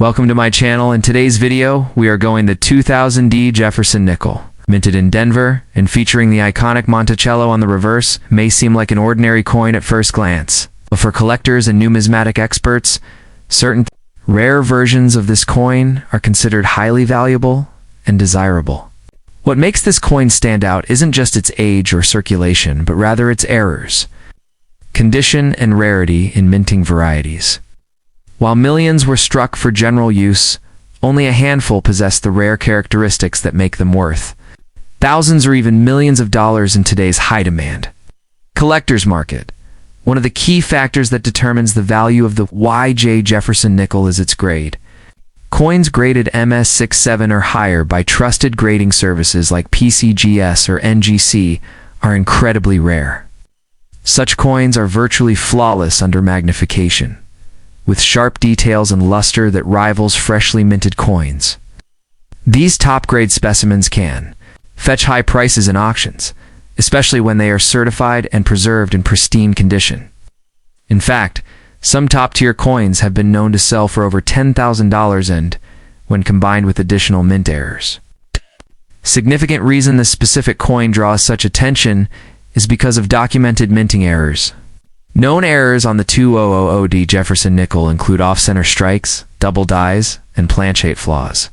Welcome to my channel. In today's video, we are going the 2000D Jefferson nickel. Minted in Denver and featuring the iconic Monticello on the reverse, may seem like an ordinary coin at first glance. But for collectors and numismatic experts, certain rare versions of this coin are considered highly valuable and desirable. What makes this coin stand out isn't just its age or circulation, but rather its errors, condition, and rarity in minting varieties. While millions were struck for general use, only a handful possess the rare characteristics that make them worth thousands or even millions of dollars in today's high-demand collector's market. One of the key factors that determines the value of the YJ Jefferson nickel is its grade. Coins graded MS67 or higher by trusted grading services like PCGS or NGC are incredibly rare. Such coins are virtually flawless under magnification, with sharp details and luster that rivals freshly minted coins. These top-grade specimens can fetch high prices in auctions, especially when they are certified and preserved in pristine condition. In fact, some top-tier coins have been known to sell for over $10,000 and, when combined with additional mint errors. Significant reason this specific coin draws such attention is because of documented minting errors. Known errors on the 2000D Jefferson nickel include off-center strikes, double dies, and planchet flaws.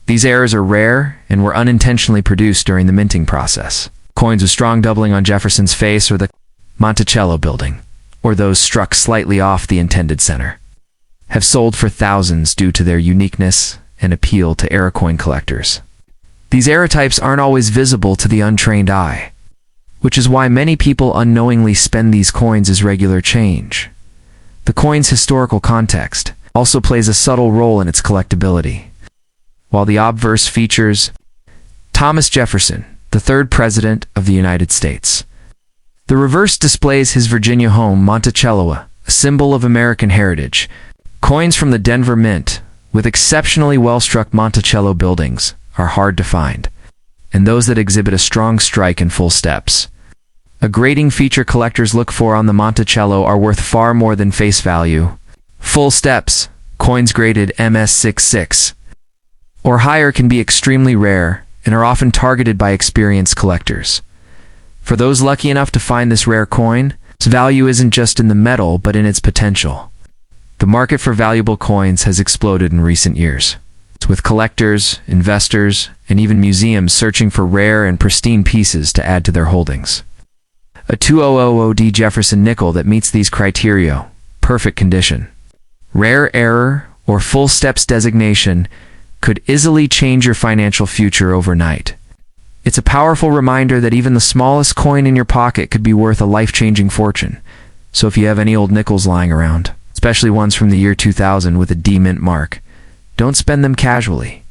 These errors are rare and were unintentionally produced during the minting process. Coins with strong doubling on Jefferson's face or the Monticello building, or those struck slightly off the intended center, have sold for thousands due to their uniqueness and appeal to error coin collectors. These error types aren't always visible to the untrained eye, which is why many people unknowingly spend these coins as regular change. The coin's historical context also plays a subtle role in its collectability. While the obverse features Thomas Jefferson, the third President of the United States, the reverse displays his Virginia home, Monticello, a symbol of American heritage. Coins from the Denver Mint, with exceptionally well-struck Monticello buildings, are hard to find, and those that exhibit a strong strike and full steps. A grading feature collectors look for on the Monticello are worth far more than face value. Full steps, coins graded MS66 or higher, can be extremely rare and are often targeted by experienced collectors. For those lucky enough to find this rare coin, its value isn't just in the metal but in its potential. The market for valuable coins has exploded in recent years, with collectors, investors, and even museums searching for rare and pristine pieces to add to their holdings. A 2000D Jefferson nickel that meets these criteria: perfect condition, rare error, or full steps designation, could easily change your financial future overnight. It's a powerful reminder that even the smallest coin in your pocket could be worth a life-changing fortune. So if you have any old nickels lying around, especially ones from the year 2000 with a D mint mark, don't spend them casually.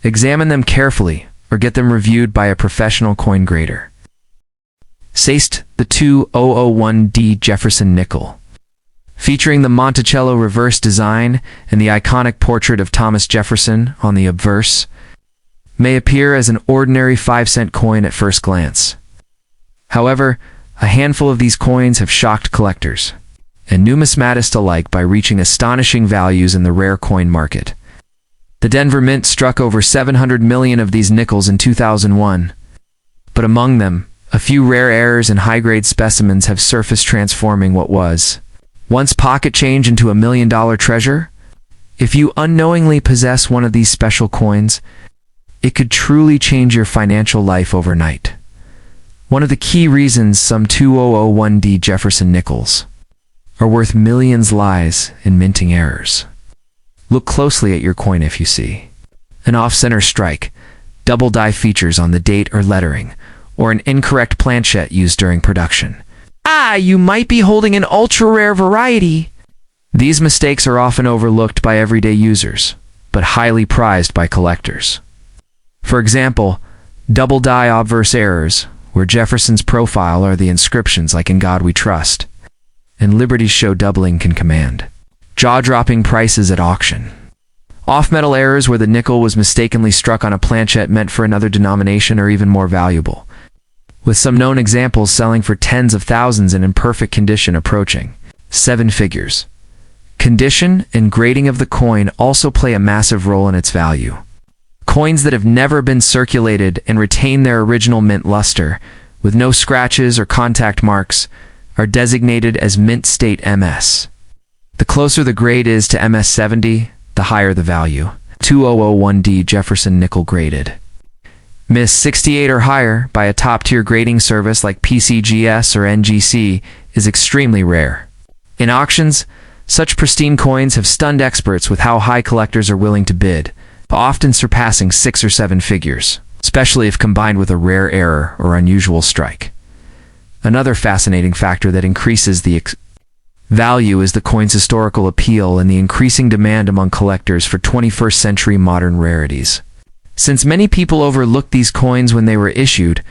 Examine them carefully or get them reviewed by a professional coin grader. Saced, the 2001D Jefferson nickel, featuring the Monticello reverse design and the iconic portrait of Thomas Jefferson on the obverse, may appear as an ordinary 5-cent coin at first glance. However, a handful of these coins have shocked collectors and numismatists alike by reaching astonishing values in the rare coin market. The Denver Mint struck over 700 million of these nickels in 2001, but among them, a few rare errors and high-grade specimens have surfaced, transforming what was once pocket change into $1 million treasure. If you unknowingly possess one of these special coins, it could truly change your financial life overnight. One of the key reasons some 2001D Jefferson nickels are worth millions lies in minting errors. Look closely at your coin if you see an off-center strike, double die features on the date or lettering, or an incorrect planchet used during production. You might be holding an ultra-rare variety. These mistakes are often overlooked by everyday users, but highly prized by collectors. For example, double die obverse errors, where Jefferson's profile are the inscriptions like "In God We Trust," and Liberty's show doubling, can command jaw-dropping prices at auction. Off-metal errors where the nickel was mistakenly struck on a planchet meant for another denomination are even more valuable, with some known examples selling for tens of thousands and in perfect condition approaching 7 figures. Condition and grading of the coin also play a massive role in its value. Coins that have never been circulated and retain their original mint luster, with no scratches or contact marks, are designated as mint state MS. The closer the grade is to MS 70, the higher the value. 2001D Jefferson nickel graded. MS 68 or higher by a top-tier grading service like PCGS or NGC is extremely rare. In auctions, such pristine coins have stunned experts with how high collectors are willing to bid, often surpassing 6 or 7 figures, especially if combined with a rare error or unusual strike. Another fascinating factor that increases the value is the coin's historical appeal and the increasing demand among collectors for 21st century modern rarities. Since many people overlooked these coins when they were issued,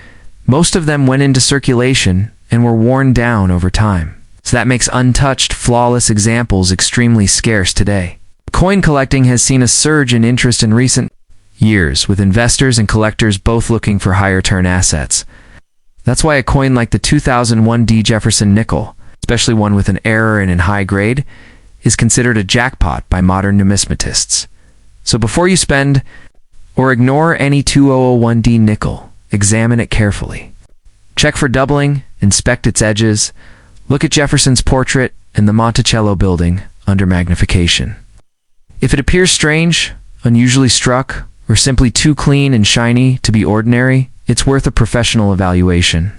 most of them went into circulation and were worn down over time. So that makes untouched, flawless examples extremely scarce today. Coin collecting has seen a surge in interest in recent years, with investors and collectors both looking for higher turn assets. That's why a coin like the 2001D Jefferson nickel, especially one with an error and in high grade, is considered a jackpot by modern numismatists. So before you spend or ignore any 2001D nickel, examine it carefully. Check for doubling, inspect its edges, look at Jefferson's portrait and the Monticello building under magnification. If it appears strange, unusually struck, or simply too clean and shiny to be ordinary, it's worth a professional evaluation.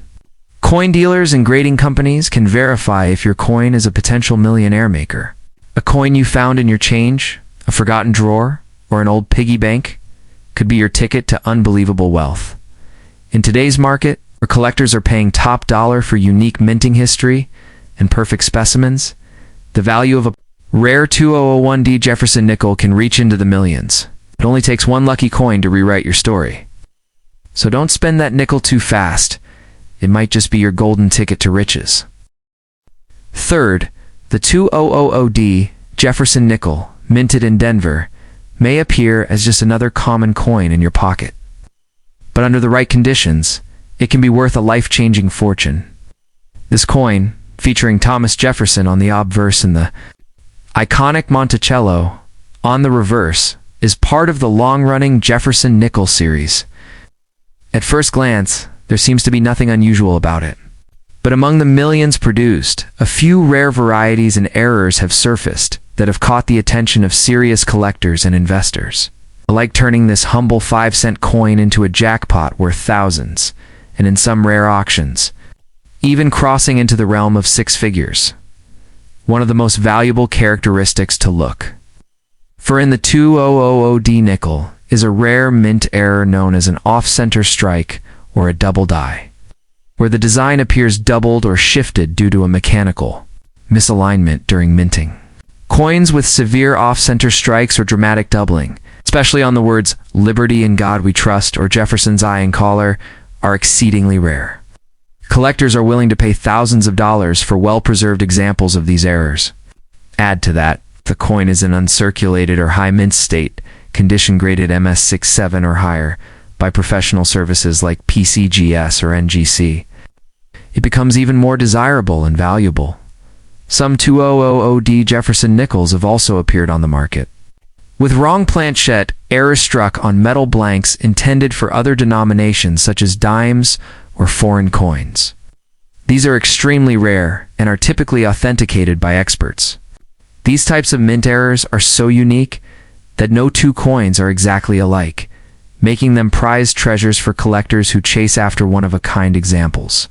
Coin dealers and grading companies can verify if your coin is a potential millionaire maker. A coin you found in your change, a forgotten drawer, or an old piggy bank could be your ticket to unbelievable wealth. In today's market, where collectors are paying top dollar for unique minting history and perfect specimens, the value of a rare 2001D Jefferson nickel can reach into the millions. It only takes one lucky coin to rewrite your story. So don't spend that nickel too fast. It might just be your golden ticket to riches. Third, the 2000D Jefferson nickel, minted in Denver, may appear as just another common coin in your pocket. But under the right conditions, it can be worth a life-changing fortune. This coin, featuring Thomas Jefferson on the obverse and the iconic Monticello on the reverse, is part of the long-running Jefferson nickel series. At first glance, there seems to be nothing unusual about it. But among the millions produced, a few rare varieties and errors have surfaced that have caught the attention of serious collectors and investors, like turning this humble 5-cent coin into a jackpot worth thousands, and in some rare auctions, even crossing into the realm of 6 figures. One of the most valuable characteristics to look for in the 2000D nickel is a rare mint error known as an off-center strike or a double die, where the design appears doubled or shifted due to a mechanical misalignment during minting. Coins with severe off-center strikes or dramatic doubling, especially on the words "Liberty in God We Trust" or Jefferson's eye and collar, are exceedingly rare. Collectors are willing to pay thousands of dollars for well-preserved examples of these errors. Add to that, the coin is in uncirculated or high mint state, condition graded MS 67 or higher, by professional services like PCGS or NGC. It becomes even more desirable and valuable. Some 2000D Jefferson nickels have also appeared on the market, with wrong planchette errors struck on metal blanks intended for other denominations such as dimes or foreign coins. These are extremely rare and are typically authenticated by experts. These types of mint errors are so unique that no two coins are exactly alike, making them prized treasures for collectors who chase after one-of-a-kind examples.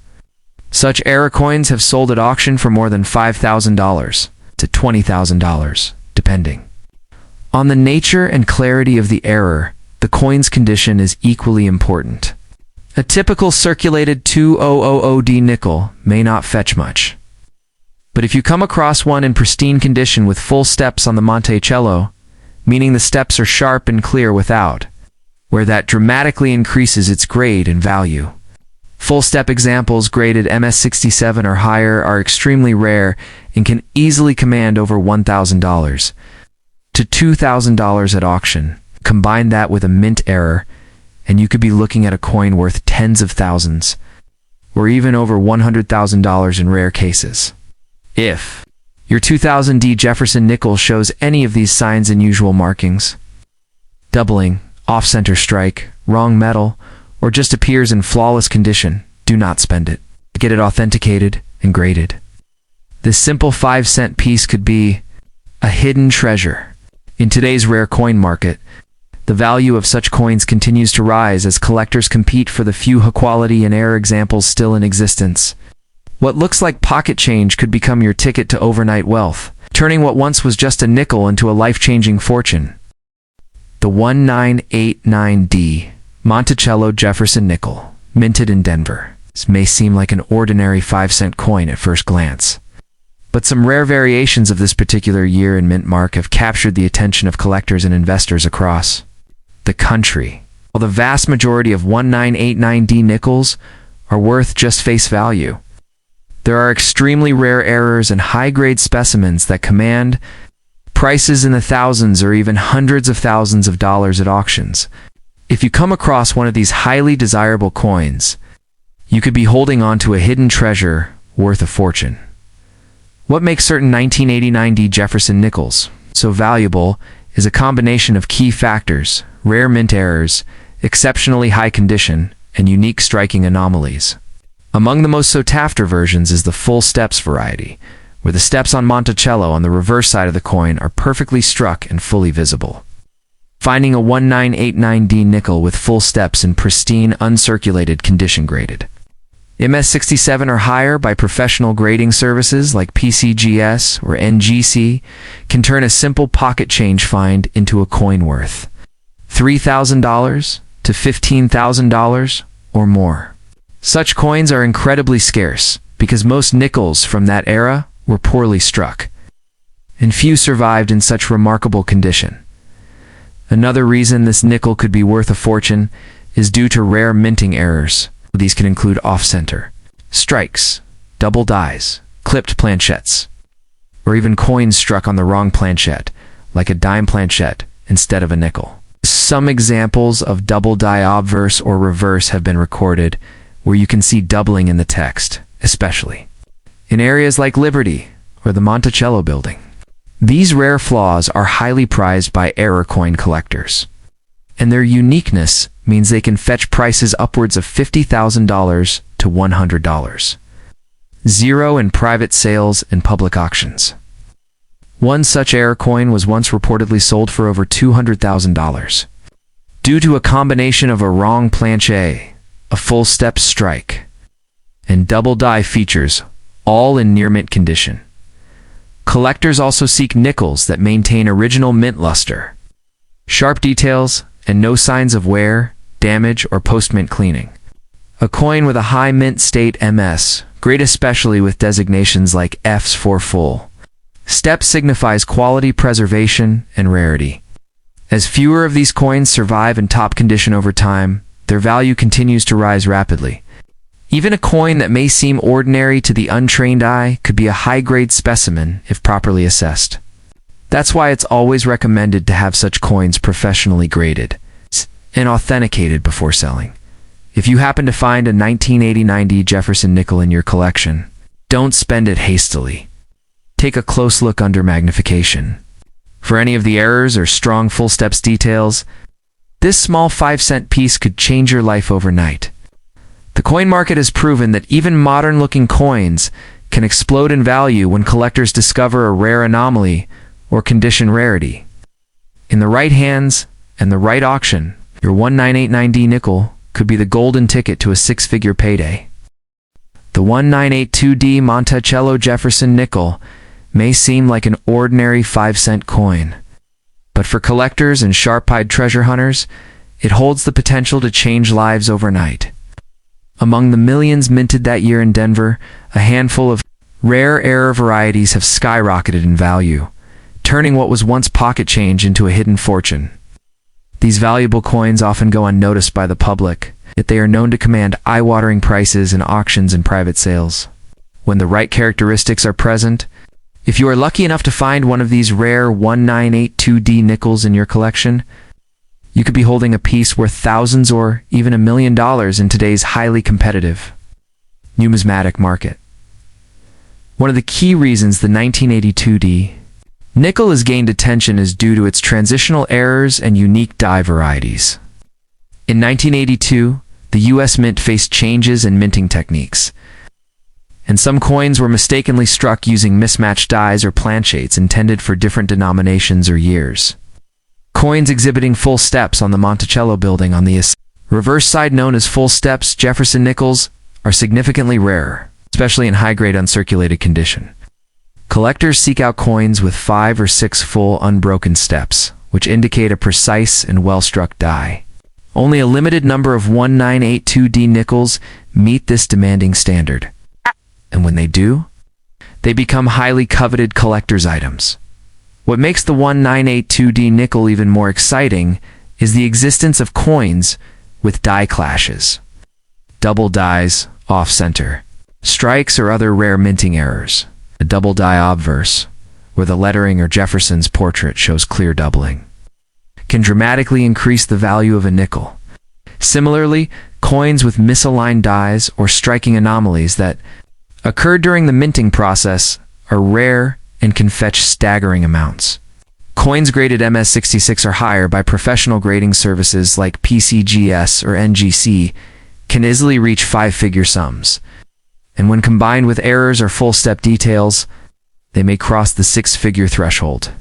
Such error coins have sold at auction for more than $5,000 to $20,000, depending on the nature and clarity of the error. The coin's condition is equally important. A typical circulated 2000D nickel may not fetch much, but if you come across one in pristine condition with full steps on the Monticello, meaning the steps are sharp and clear without, where that dramatically increases its grade and value. Full step examples graded MS 67 or higher are extremely rare and can easily command over $1,000 to $2,000 at auction. Combine that with a mint error, and you could be looking at a coin worth tens of thousands, or even over $100,000 in rare cases. If Your 2000D Jefferson nickel shows any of these signs and usual markings. Doubling, off-center strike, wrong metal, or just appears in flawless condition, do not spend it. Get it authenticated and graded. This simple 5-cent piece could be a hidden treasure. In today's rare coin market, the value of such coins continues to rise as collectors compete for the few high-quality and rare examples still in existence. What looks like pocket change could become your ticket to overnight wealth, turning what once was just a nickel into a life-changing fortune. The 1989D Monticello Jefferson nickel, minted in Denver. This may seem like an ordinary 5-cent coin at first glance, but some rare variations of this particular year and mint mark have captured the attention of collectors and investors across the country. While the vast majority of 1989D nickels are worth just face value, there are extremely rare errors and high-grade specimens that command prices in the thousands or even hundreds of thousands of dollars at auctions. If you come across one of these highly desirable coins, you could be holding on to a hidden treasure worth a fortune. What makes certain 1989D Jefferson nickels so valuable is a combination of key factors: rare mint errors, exceptionally high condition, and unique striking anomalies. Among the most sought-after versions is the full steps variety, where the steps on Monticello on the reverse side of the coin are perfectly struck and fully visible. Finding a 1989D nickel with full steps in pristine, uncirculated condition graded MS67 or higher by professional grading services like PCGS or NGC can turn a simple pocket change find into a coin worth $3,000 to $15,000 or more. Such coins are incredibly scarce because most nickels from that era were poorly struck, and few survived in such remarkable condition. Another reason this nickel could be worth a fortune is due to rare minting errors. These can include off-center strikes, double dies, clipped planchettes, or even coins struck on the wrong planchette, like a dime planchette instead of a nickel. Some examples of double die obverse or reverse have been recorded, where you can see doubling in the text, especially in areas like Liberty or the Monticello building. These rare flaws are highly prized by error coin collectors, and their uniqueness means they can fetch prices upwards of $50,000 to $100. Zero in private sales and public auctions. One such error coin was once reportedly sold for over $200,000. Due to a combination of a wrong planche, a full step strike, and double die features, all in near mint condition. Collectors also seek nickels that maintain original mint luster, sharp details, and no signs of wear, damage, or post-mint cleaning. A coin with a high mint state MS, great especially with designations like Fs for full step, signifies quality preservation and rarity. As fewer of these coins survive in top condition over time, their value continues to rise rapidly. Even a coin that may seem ordinary to the untrained eye could be a high-grade specimen if properly assessed. That's why it's always recommended to have such coins professionally graded and authenticated before selling. If you happen to find a 1989D Jefferson nickel in your collection, don't spend it hastily. Take a close look under magnification. For any of the errors or strong full steps details, this small 5-cent piece could change your life overnight. The coin market has proven that even modern-looking coins can explode in value when collectors discover a rare anomaly or condition rarity. In the right hands and the right auction, your 1989D nickel could be the golden ticket to a 6-figure payday. The 1982D Monticello Jefferson nickel may seem like an ordinary 5-cent coin, but for collectors and sharp-eyed treasure hunters, it holds the potential to change lives overnight. Among the millions minted that year in Denver, a handful of rare error varieties have skyrocketed in value, turning what was once pocket change into a hidden fortune. These valuable coins often go unnoticed by the public, yet they are known to command eye-watering prices in auctions and private sales. When the right characteristics are present, if you are lucky enough to find one of these rare 1982D nickels in your collection, you could be holding a piece worth thousands or even $1 million in today's highly competitive numismatic market. One of the key reasons the 1982D nickel has gained attention is due to its transitional errors and unique die varieties. In 1982, the U.S. Mint faced changes in minting techniques, and some coins were mistakenly struck using mismatched dies or planchettes intended for different denominations or years. Coins exhibiting full steps on the Monticello building on the reverse side, known as full steps Jefferson nickels, are significantly rarer, especially in high-grade uncirculated condition. Collectors seek out coins with 5 or 6 full unbroken steps, which indicate a precise and well-struck die. Only a limited number of 1982D nickels meet this demanding standard. And when they do, they become highly coveted collector's items. What makes the 1982D nickel even more exciting is the existence of coins with die clashes, double dies off-center, strikes or other rare minting errors, a double die obverse, where the lettering or Jefferson's portrait shows clear doubling, can dramatically increase the value of a nickel. Similarly, coins with misaligned dies or striking anomalies that occur during the minting process are rare and can fetch staggering amounts. Coins graded MS66 or higher by professional grading services like PCGS or NGC can easily reach 5-figure sums, and when combined with errors or full-step details, they may cross the 6-figure threshold.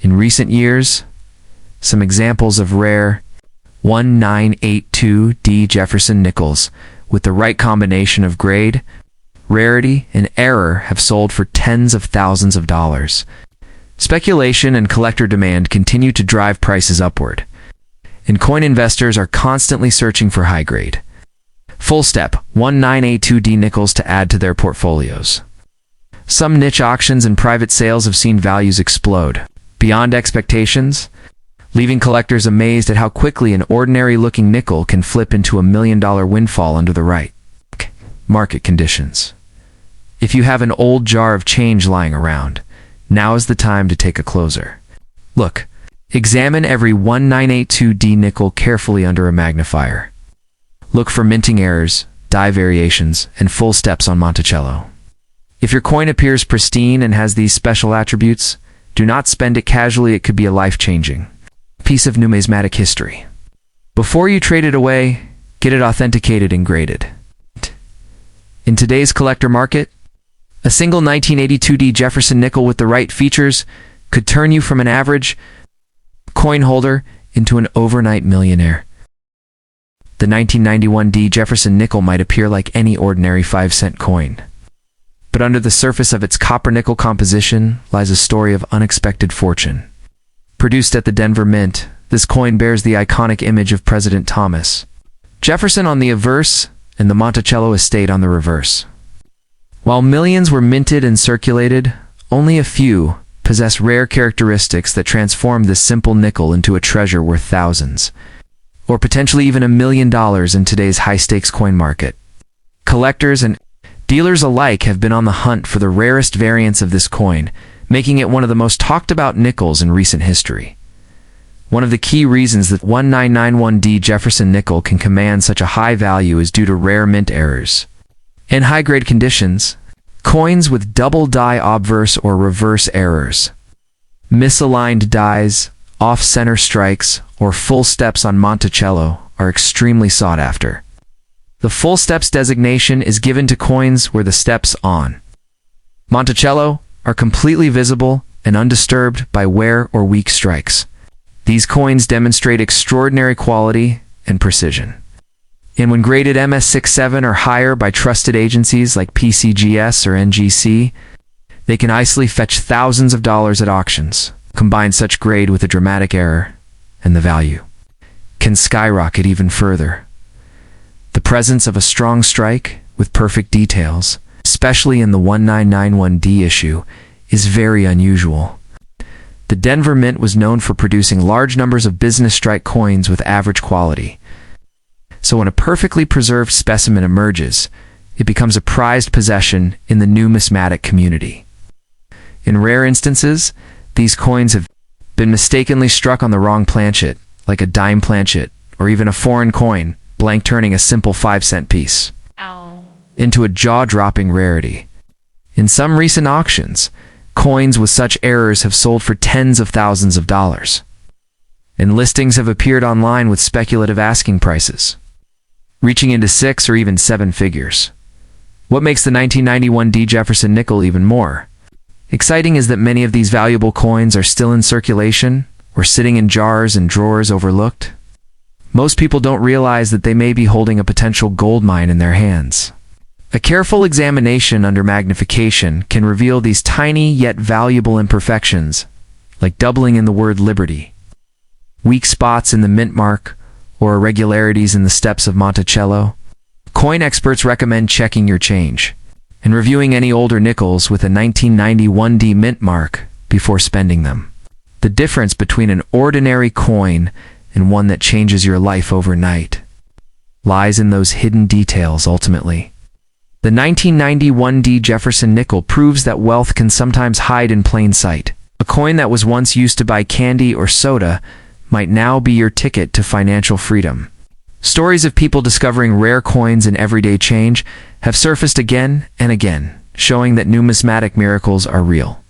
In recent years, some examples of rare 1982D Jefferson nickels with the right combination of grade, rarity, and error have sold for tens of thousands of dollars. Speculation and collector demand continue to drive prices upward, and coin investors are constantly searching for high-grade, full-step 1982D nickels to add to their portfolios. Some niche auctions and private sales have seen values explode beyond expectations, leaving collectors amazed at how quickly an ordinary-looking nickel can flip into $1 million windfall under the right market conditions. If you have an old jar of change lying around, now is the time to take a closer look. Examine every 1982D nickel carefully under a magnifier. Look for minting errors, die variations, and full steps on Monticello. If your coin appears pristine and has these special attributes, do not spend it casually. It could be a life-changing piece of numismatic history. Before you trade it away, get it authenticated and graded. In today's collector market, a single 1982D Jefferson nickel with the right features could turn you from an average coin holder into an overnight millionaire. The 1991D Jefferson nickel might appear like any ordinary 5-cent coin, but under the surface of its copper-nickel composition lies a story of unexpected fortune. Produced at the Denver Mint, this coin bears the iconic image of President Thomas Jefferson on the obverse and the Monticello estate on the reverse. While millions were minted and circulated, only a few possess rare characteristics that transform this simple nickel into a treasure worth thousands, or potentially even $1 million in today's high-stakes coin market. Collectors and dealers alike have been on the hunt for the rarest variants of this coin, making it one of the most talked-about nickels in recent history. One of the key reasons that 1991D Jefferson nickel can command such a high value is due to rare mint errors. In high-grade conditions, coins with double die obverse or reverse errors, misaligned dies, off-center strikes, or full steps on Monticello are extremely sought after. The full steps designation is given to coins where the steps on Monticello are completely visible and undisturbed by wear or weak strikes. These coins demonstrate extraordinary quality and precision. And when graded MS67 or higher by trusted agencies like PCGS or NGC, they can easily fetch thousands of dollars at auctions. Combine such grade with a dramatic error, and the value can skyrocket even further. The presence of a strong strike with perfect details, especially in the 1991D issue, is very unusual. The Denver Mint was known for producing large numbers of business strike coins with average quality. So when a perfectly preserved specimen emerges, it becomes a prized possession in the numismatic community. In rare instances, these coins have been mistakenly struck on the wrong planchet, like a dime planchet, or even a foreign coin, blank turning a simple 5-cent piece into a jaw-dropping rarity. In some recent auctions, coins with such errors have sold for tens of thousands of dollars. And listings have appeared online with speculative asking prices, reaching into 6 or even 7 figures. What makes the 1991 D. Jefferson nickel even more exciting is that many of these valuable coins are still in circulation or sitting in jars and drawers overlooked. Most people don't realize that they may be holding a potential gold mine in their hands. A careful examination under magnification can reveal these tiny yet valuable imperfections, like doubling in the word liberty, weak spots in the mint mark, or irregularities in the steps of Monticello. Coin experts recommend checking your change and reviewing any older nickels with a 1991 D mint mark before spending them. The difference between an ordinary coin and one that changes your life overnight lies in those hidden details ultimately. The 1991 D. Jefferson nickel proves that wealth can sometimes hide in plain sight. A coin that was once used to buy candy or soda might now be your ticket to financial freedom. Stories of people discovering rare coins in everyday change have surfaced again and again, showing that numismatic miracles are real.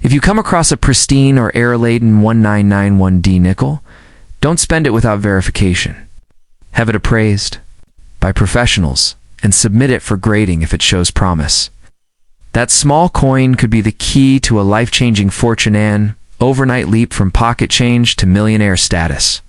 If you come across a pristine or error-laden 1991 D nickel, don't spend it without verification. Have it appraised by professionals and submit it for grading if it shows promise. That small coin could be the key to a life-changing fortune and overnight leap from pocket change to millionaire status.